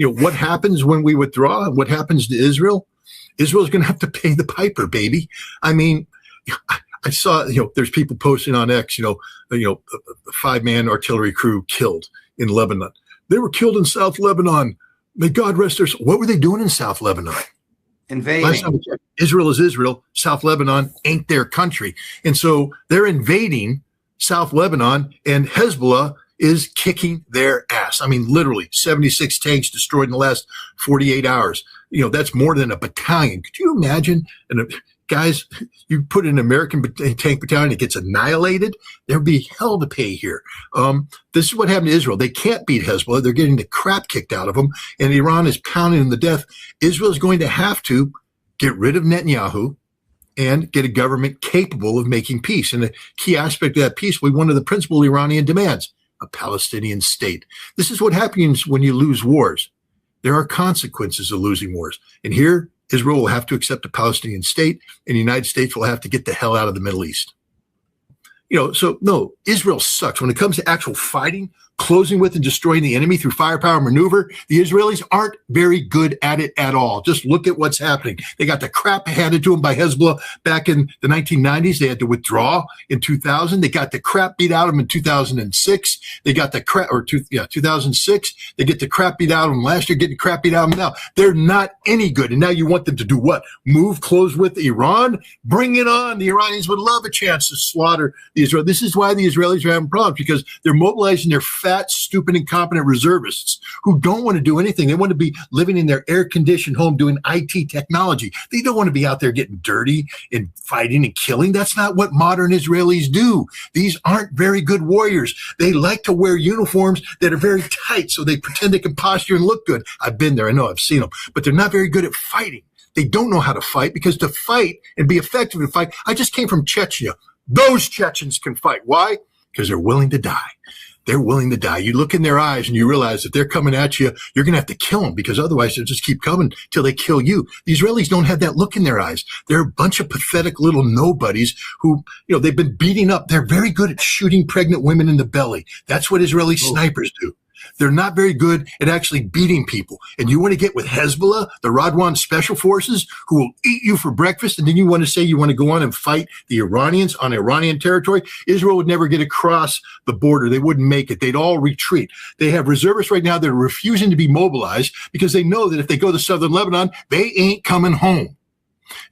What happens when we withdraw and what happens to Israel? Israel's going to have to pay the piper, baby. I mean, I saw, there's people posting on X, a 5-man artillery crew killed in Lebanon. They were killed in South Lebanon. May God rest their soul. What were they doing in South Lebanon? Invading. Last time we checked, Israel is Israel. South Lebanon ain't their country. And so they're invading South Lebanon, and Hezbollah is kicking their ass. I mean, literally 76 tanks destroyed in the last 48 hours. That's more than a battalion. Could you imagine? And guys, you put an American tank battalion, it gets annihilated. There'd be hell to pay here. This is what happened to Israel. They can't beat Hezbollah. They're getting the crap kicked out of them, and Iran is pounding them to death. Israel is going to have to get rid of Netanyahu and get a government capable of making peace. And the key aspect of that peace will be one of the principal Iranian demands, a Palestinian state. This is what happens when you lose wars. There are consequences of losing wars. And here, Israel will have to accept a Palestinian state, and the United States will have to get the hell out of the Middle East. So no, Israel sucks. When it comes to actual fighting, closing with and destroying the enemy through firepower maneuver, the Israelis aren't very good at it at all. Just look at what's happening. They got the crap handed to them by Hezbollah back in the 1990s. They had to withdraw in 2000. They got the crap beat out of them in 2006. They got the crap, 2006. They get the crap beat out of them last year, getting crap beat out of them now. They're not any good. And now you want them to do what? Move close with Iran? Bring it on. The Iranians would love a chance to slaughter the Israel. This is why the Israelis are having problems, because they're mobilizing their fat, stupid, incompetent reservists who don't want to do anything. They want to be living in their air-conditioned home doing IT technology. They don't want to be out there getting dirty and fighting and killing. That's not what modern Israelis do. These aren't very good warriors. They like to wear uniforms that are very tight so they pretend they can posture and look good. I've been there. I know. I've seen them. But they're not very good at fighting. They don't know how to fight, because to fight and be effective in fight, I just came from Chechnya. Those Chechens can fight. Why? Because they're willing to die. They're willing to die. You look in their eyes and you realize that they're coming at you. You're going to have to kill them, because otherwise they'll just keep coming till they kill you. The Israelis don't have that look in their eyes. They're a bunch of pathetic little nobodies who, they've been beating up. They're very good at shooting pregnant women in the belly. That's what Israeli snipers do. They're not very good at actually beating people. And you want to get with Hezbollah, the Radwan special forces, who will eat you for breakfast, and then you want to say you want to go on and fight the Iranians on Iranian territory? Israel would never get across the border. They wouldn't make it. They'd all retreat. They have reservists right now that are refusing to be mobilized because they know that if they go to southern Lebanon, they ain't coming home.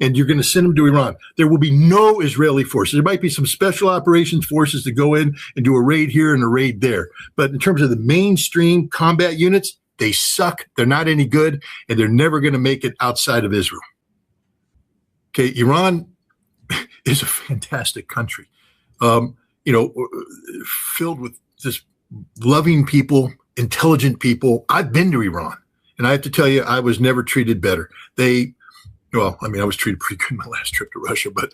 And you're going to send them to Iran. There will be no Israeli forces. There might be some special operations forces to go in and do a raid here and a raid there. But in terms of the mainstream combat units, they suck. They're not any good, and they're never going to make it outside of Israel. Okay, Iran is a fantastic country, filled with just loving people, intelligent people. I've been to Iran, and I have to tell you, I was never treated better. I was treated pretty good my last trip to Russia, but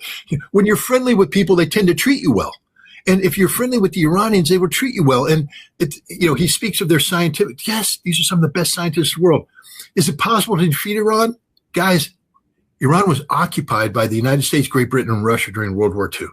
when you're friendly with people, they tend to treat you well. And if you're friendly with the Iranians, they will treat you well. And he speaks of their scientific. Yes, these are some of the best scientists in the world. Is it possible to defeat Iran? Guys, Iran was occupied by the United States, Great Britain, and Russia during World War II.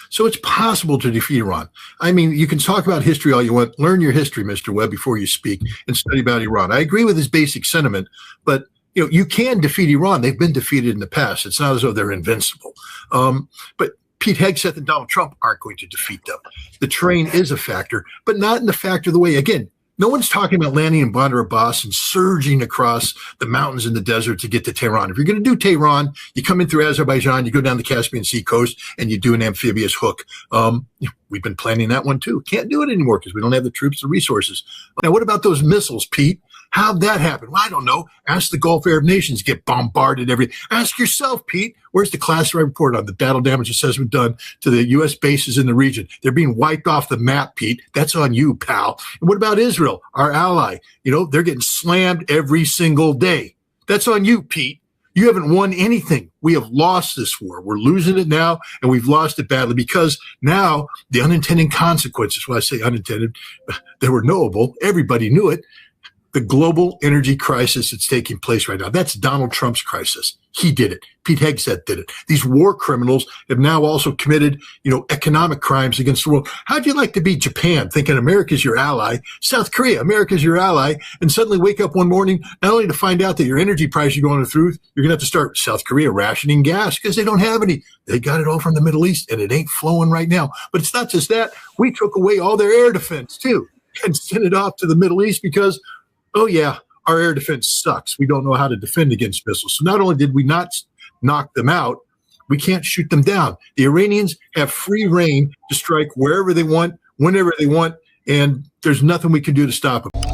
So it's possible to defeat Iran. I mean, you can talk about history all you want. Learn your history, Mr. Webb, before you speak, and study about Iran. I agree with his basic sentiment, but you can defeat Iran. They've been defeated in the past. It's not as though they're invincible. But Pete Hegseth and Donald Trump aren't going to defeat them. The terrain is a factor, but not in the factor of the way. Again, no one's talking about landing in Bandar Abbas and surging across the mountains and the desert to get to Tehran. If you're going to do Tehran, you come in through Azerbaijan, you go down the Caspian Sea coast, and you do an amphibious hook. We've been planning that one too. Can't do it anymore because we don't have the troops, the resources. Now, what about those missiles, Pete? How'd that happen? Well, I don't know. Ask the Gulf Arab nations, get bombarded every. Ask yourself, Pete, where's the classified report on the battle damage assessment done to the U.S. bases in the region? They're being wiped off the map, Pete. That's on you, pal. And what about Israel, our ally? They're getting slammed every single day. That's on you, Pete. You haven't won anything. We have lost this war. We're losing it now, and we've lost it badly because now the unintended consequences, when I say unintended, they were knowable. Everybody knew it. the global energy crisis that's taking place right now. That's Donald Trump's crisis. He did it. Pete Hegseth did it. These war criminals have now also committed, economic crimes against the world. How'd you like to be Japan, thinking America's your ally, South Korea, America's your ally, and suddenly wake up one morning, not only to find out that your energy prices are going through, you're going to have to start South Korea rationing gas because they don't have any. They got it all from the Middle East, and it ain't flowing right now. But it's not just that. We took away all their air defense, too, and sent it off to the Middle East because, oh, yeah, our air defense sucks. We don't know how to defend against missiles. So not only did we not knock them out, we can't shoot them down. The Iranians have free reign to strike wherever they want, whenever they want, and there's nothing we can do to stop them.